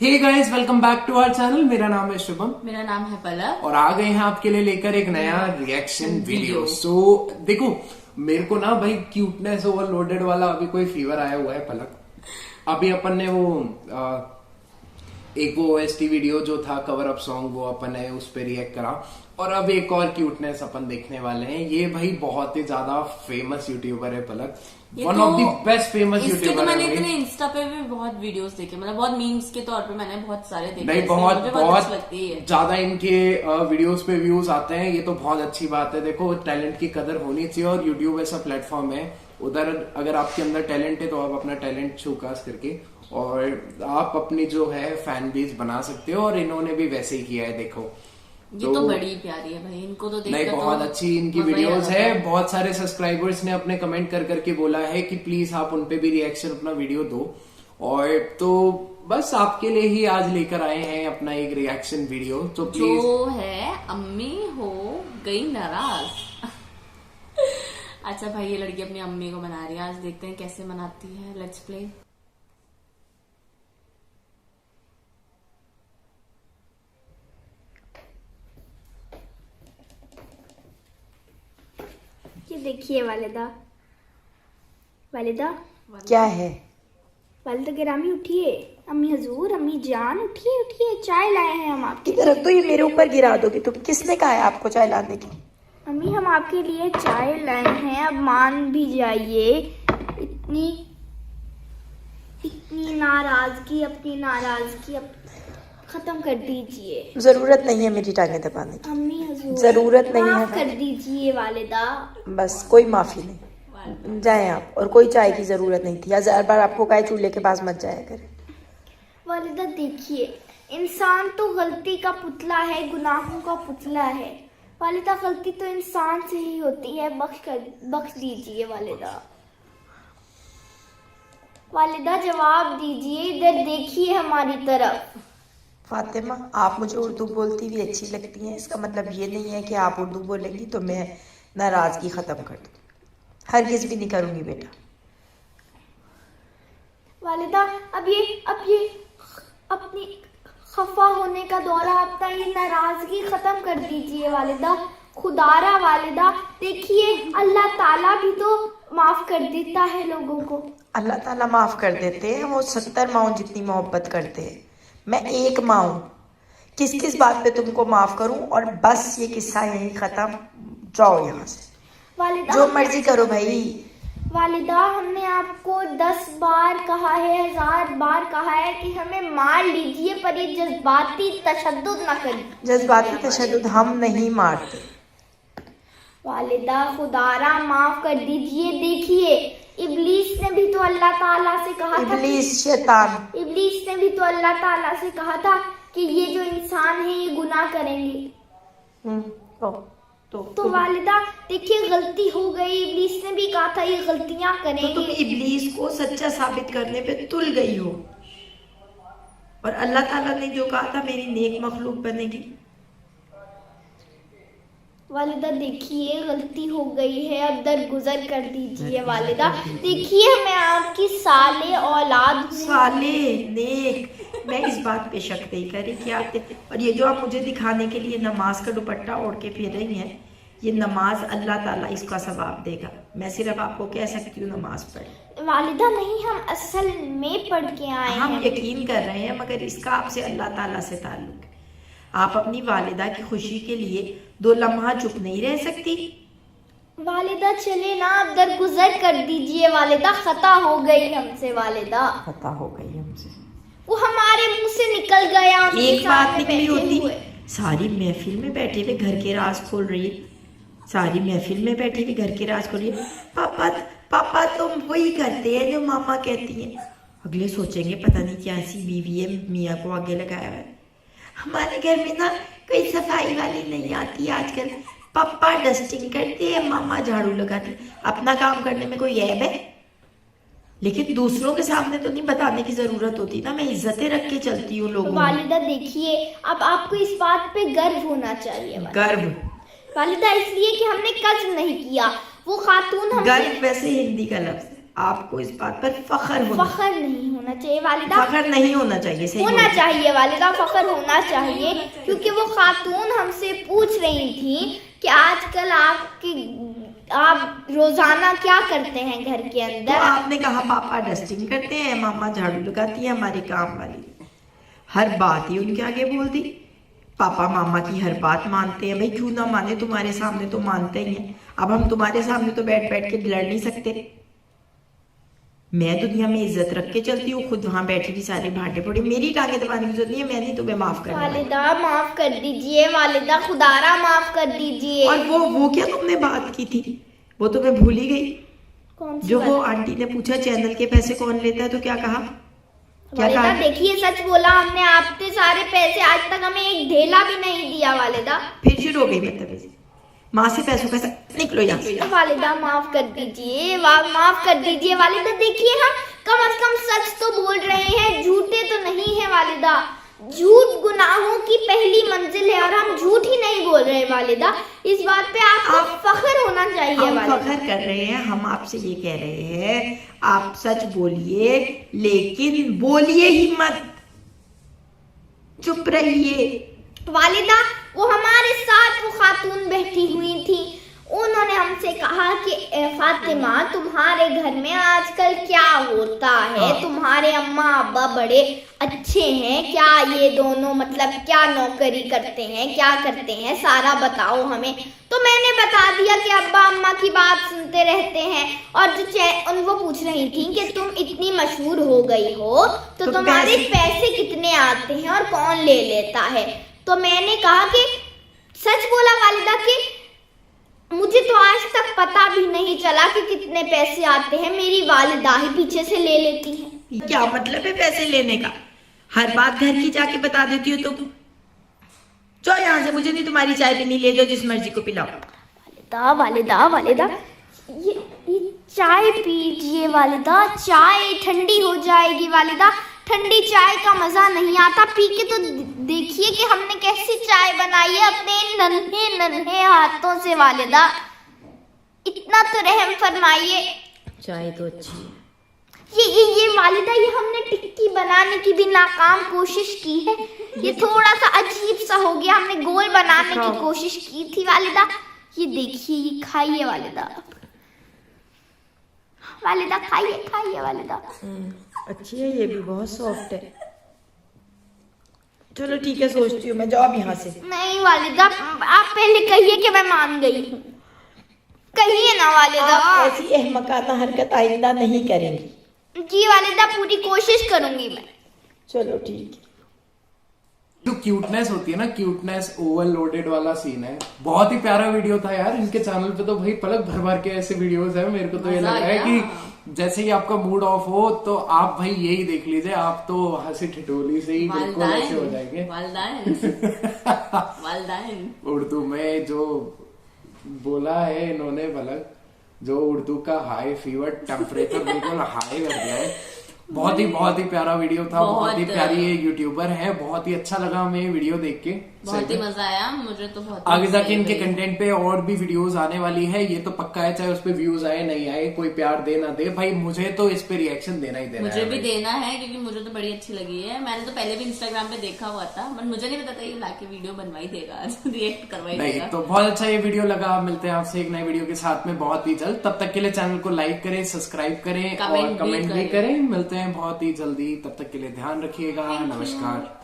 Hey guys, welcome back to our channel. मेरा नाम है शुभम। मेरा नाम है पलक और आ गए हैं आपके लिए लेकर एक नया रिएक्शन वीडियो। सो देखो, मेरे को ना भाई क्यूटनेस ओवरलोडेड वाला अभी कोई फीवर आया हुआ है पलक। अभी अपन ने वो एक वो OST वीडियो जो था कवर अप सॉन्ग, वो अपन ने उस पर रिएक्ट करा। और अब एक और क्यूटनेस अपन देखने वाले हैं। ये भाई बहुत ही ज्यादा फेमस यूट्यूबर है Palak, one of the best famous YouTuber तो मैंने है। इतने इंस्टा पे भी बहुत वीडियोस देखे, मतलब बहुत मीम्स के तौर पे मैंने बहुत सारे देखे। नहीं, मुझे बहुत अच्छी लगती है। ज्यादा इनके वीडियोस पे व्यूज आते हैं। ये तो बहुत अच्छी बात है। देखो, टैलेंट की कदर होनी चाहिए और यूट्यूब ऐसा प्लेटफॉर्म है, उधर अगर आपके अंदर टैलेंट है तो आप अपना टैलेंट शोकास करके और आप अपनी जो है फैन बेस बना सकते हो। और इन्होंने भी वैसे ही किया है। देखो, ये तो बड़ी प्यारी है भाई, इनको तो नहीं, बहुत अच्छी इनकी वीडियोस है। बहुत सारे सब्सक्राइबर्स ने अपने कमेंट कर करके बोला है कि प्लीज आप उनपे भी रिएक्शन अपना वीडियो दो। और तो बस आपके लिए ही आज लेकर आए हैं अपना एक रिएक्शन वीडियो। तो प्लीज, जो है अम्मी हो गई नाराज। अच्छा भाई, ये लड़की अपनी अम्मी को मना रही है। आज देखते हैं कैसे मनाती है। Let's play. ये देखिए वालिदा। वालिदा क्या है? वालिदा गिरामी उठिए। अम्मी हजूर, अम्मी जान, उठिए उठिए, चाय लाए हैं हम आपके किधर रख दो, ये मेरे ऊपर गिरा दोगी तुम। किसने कहा है आपको चाय लाने की? अम्मी हम आपके लिए चाय लाए हैं, अब मान भी जाइए। इतनी इतनी नाराजगी, अपनी नाराजगी अब खत्म कर दीजिए। जरूरत नहीं है मेरी टांगें दबाने की। अम्मी हजूर, जरूरत नहीं है। माफ कर दीजिए वालिदा। बस कोई माफी नहीं, जाए आप। और कोई चाय की जरूरत नहीं थी। हजार बार आपको कहे चूल्हे के पास मत जाया करे। वालिदा देखिए, इंसान तो गलती का पुतला है, गुनाहों का पुतला है। वालिदा गलती तो इंसान से ही होती है, बख्श दीजिए वालिदा। वालिदा जवाब दीजिए, इधर देखिए हमारी तरफ। फातिमा, आप मुझे उर्दू बोलती हुई अच्छी लगती हैं, इसका मतलब ये नहीं है कि आप उर्दू बोलेंगी तो मैं नाराजगी खत्म कर दूँ। हरगिज़ भी नहीं करूंगी बेटा। वालिदा अब ये अपनी खफा होने का दौरा, अपना ये नाराजगी खत्म कर दीजिए वालिदा। खुदारा वालिदा, देखिए अल्लाह ताला भी तो माफ कर देता है लोगों को। अल्लाह ताला माफ कर देते हैं, वो 70 माओं जितनी मोहब्बत करते हैं। मैं एक माँ हूँ, किस किस बात पे तुमको माफ करूं। और बस ये किस्सा यहीं खत्म, जाओ यहाँ से। वालिदा जो मर्जी करो भाई। वालिदा, हमने आपको 10 बार कहा है, 1000 बार कहा है कि हमें मार लीजिए, पर ये जज्बाती तशद्दुद न करिए। जज्बाती तशद्दुद हम नहीं मारते। वालिदा खुदारा माफ कर दीजिए। देखिए, इब्लीस ने भी तो अल्लाह ताला से कहा था, इब्लीस शैतान, इब्लीस ने भी तो अल्लाह ताला से कहा था कि ये जो इंसान है ये गुनाह करेंगे। तो वालिदा देखिए, गलती हो गई। इब्लीस ने भी कहा था ये गलतियां तो करेंगे। तुम इब्लीस को सच्चा साबित करने पे तुल गई हो। और अल्लाह ताला ने जो कहा था मेरी नेक मखलूक बनेगी। वालिदा देखिए, गलती हो गई है, अब दरगुजर कर दीजिए वालिदा। देखिए, मैं आपकी साले औलाद हूँ। साले नेक, मैं इस बात पे शक नहीं करी कि आप। और ये जो आप मुझे दिखाने के लिए नमाज का दुपट्टा ओढ़ के फिर रही हैं, ये नमाज अल्लाह ताला इसका सवाब देगा। मैं सिर्फ आपको कह सकती हूँ नमाज पढ़े। वालिदा नहीं, हम असल में पढ़ के आए हम हैं। यकीन कर रहे हैं, मगर इसका आपसे अल्लाह ताला से ताल्लुक है। आप अपनी वालिदा की खुशी के लिए 2 लम्हा चुप नहीं रह सकती। वालिदा चले ना, अब दरगुजर कर दीजिए वालिदा। खता हो गई हमसे वालिदा, पता हो गई हमसे, वो हमारे मुंह से निकल गया। एक बात निकली होती। सारी महफिल में बैठे हुए घर के राज खोल रही है। सारी महफिल में बैठे हुए घर के राज खोल रही है। पापा पापा तुम वही करते हैं जो मामा कहती हैं। अगले सोचेंगे पता नहीं क्या ऐसी बीवी है, मियाँ को आगे लगाया है। हमारे घर में ना कोई सफाई वाली नहीं आती आजकल। पापा डस्टिंग करते हैं, मामा झाड़ू लगाती। अपना काम करने में कोई ऐब है? लेकिन दूसरों के सामने तो नहीं बताने की जरूरत होती ना। मैं इज्जतें रख के चलती हूँ लोगों में। वालिदा देखिए, अब आपको इस बात पे गर्व होना चाहिए। गर्व वालिदा इसलिए कि हमने कज्ब नहीं किया। वो खातून हम गर्व वैसे हिंदी का लफ्ज है। आपको इस बात पर फख्र होना, फख्र नहीं होना चाहिए वालिदा, फख्र नहीं होना चाहिए, सही होना बोल। चाहिए वालिदा, फख्र होना चाहिए। क्योंकि वो खातून हमसे पूछ रही थी कि आजकल आप रोजाना क्या करते हैं घर के तो अंदर। आपने कहा पापा डस्टिंग करते हैं, मामा झाड़ू लगाती है, हमारी काम वाली। हर बात ही उनके आगे बोल दी। पापा मामा की हर बात मानते हैं, भाई क्यों ना माने, तुम्हारे सामने तो मानते ही हैं। अब हम तुम्हारे सामने तो बैठ बैठ के लड़ नहीं सकते। मैं दुनिया में इज्जत रख के चलती हूँ, खुद वहां बैठी की सारे भांटे पड़े, मेरी टांगे दबाने की जरूरत नहीं है, मैं नहीं तुम्हें माफ करने वाली। वालिदा माफ कर दीजिए, वालिदा खुदारा माफ कर दीजिए। और वो क्या तुमने बात की थी, वो तुम्हें भूल ही गई। कौन सी जो वो बात? आंटी ने पूछा चैनल के पैसे कौन लेता है, तो क्या कहा, क्या वालिदा कहा? देखिए सच बोला हमने, आपके सारे पैसे आज तक हमें एक ढेला भी नहीं दिया वालिदा। फिर शुरू हो गई बदतमीजी। माँ से पैसों का निकलो यहाँ से। वालिदा माफ कर दीजिए, माफ कर दीजिए वालिदा। देखिए हम कम से कम सच तो बोल रहे हैं, झूठे तो नहीं है वालिदा। झूठ गुनाहों की पहली मंजिल है और हम झूठ ही नहीं बोल रहे वालिदा। इस बात पे आपको फख्र होना चाहिए हम वालिदा। फख्र कर रहे हैं, हम आपसे ये कह रहे हैं आप सच बोलिए, लेकिन बोलिए ही मत, चुप रहिए। वालिदा वो हमारे साथ वो खातून बैठी हुई थी, उन्होंने हमसे कहा कि फातिमा तुम्हारे घर में आजकल क्या होता है, तुम्हारे अम्मा अब्बा बड़े अच्छे हैं क्या, ये दोनों मतलब क्या नौकरी करते हैं, क्या करते हैं, सारा बताओ हमें। तो मैंने बता दिया कि अब्बा अम्मा की बात सुनते रहते हैं। और जो वो पूछ रही थी कि तुम इतनी मशहूर हो गई हो तो तुम्हारे पैसे कितने आते हैं और कौन ले लेता है। तो मैंने कहा कि सच बोला वालिदा कि मुझे तो आज तक पता भी नहीं चला कि कितने पैसे आते हैं, मेरी वालिदा ही पीछे से ले लेती हैं। क्या मतलब है पैसे लेने का, हर बात घर की जाके बता देती हो तुम। जाओ यहाँ से, मुझे नहीं तुम्हारी चाय पीनी, ले जाओ जिस मर्जी को पिलाओ। वालिदा वालिदा वालिदा ये चाय पीजिए वालिदा, चाय ठंडी हो जाएगी वालिदा। ठंडी चाय का मजा नहीं आता, पी के तो देखिए कि हमने कैसी चाय बनाई है अपने नन्हे नन्हे हाथों से वालिदा। इतना तो रहम फरमाइए। चाय तो अच्छी है। ये वालिदा, ये हमने टिक्की बनाने की भी नाकाम कोशिश की है। ये थोड़ा सा अजीब सा हो गया, हमने गोल बनाने की कोशिश की थी वालिदा। ये देखिए, ये खाइए वालिदा, वालिदा खाइए खाइए वालिदा। अच्छी है, ये भी बहुत सॉफ्ट है। चलो ठीक है, सोचती हूँ मैं, जाओ अब यहाँ से। नहीं वालिदा, आप पहले कहिए कि मैं मान गई हूँ, कहिए ना वालिदा। आप ऐसी अहमकाना हरकत आइंदा नहीं करेंगी। जी वालिदा, पूरी कोशिश करूंगी मैं। चलो ठीक है। जो क्यूटनेस होती है ना, क्यूटनेस ओवरलोडेड वाला सीन है, बहुत ही प्यारा वीडियो था यार। इनके चैनल पे तो भाई पलक भर भर के ऐसे वीडियोस है। मेरे को तो ये लग रहा है कि जैसे ही आपका मूड ऑफ हो तो आप भाई यही देख लीजिए, आप तो हंसी ठिठोली से ही बिल्कुल ऐसे हो जाएंगे। वालदाइन उर्दू में जो बोला है इन्होंने पलक, जो उर्दू का हाई फीवर टेम्परेचर बिल्कुल हाई कर दिया है। बहुत ही प्यारा वीडियो था, बहुत ही प्यारी ये यूट्यूबर है, बहुत ही अच्छा लगा हमें ये वीडियो देख के, बहुत ही मजा आया मुझे तो। बहुत आगे जाके इनके कंटेंट पे और भी वीडियोस आने वाली है, ये तो पक्का है। चाहे उस पे व्यूज आए नहीं आए, कोई प्यार दे ना दे, भाई मुझे तो इस पे रिएक्शन देना ही देना मुझे है भी भाई। देना है, क्योंकि मुझे तो बड़ी अच्छी लगी है। मैंने तो पहले भी इंस्टाग्राम पे देखा हुआ था, बट मुझे नहीं पता था ये लाके वीडियो बनवाई देगा, रिएक्ट करवाई नहीं देगा। तो बहुत अच्छा ये वीडियो लगा। मिलते हैं आपसे एक नए वीडियो के साथ में बहुत ही जल्द। तब तक के लिए चैनल को लाइक करें, सब्सक्राइब करें और कमेंट भी करें। मिलते हैं बहुत ही जल्दी, तब तक के लिए ध्यान रखिएगा। नमस्कार।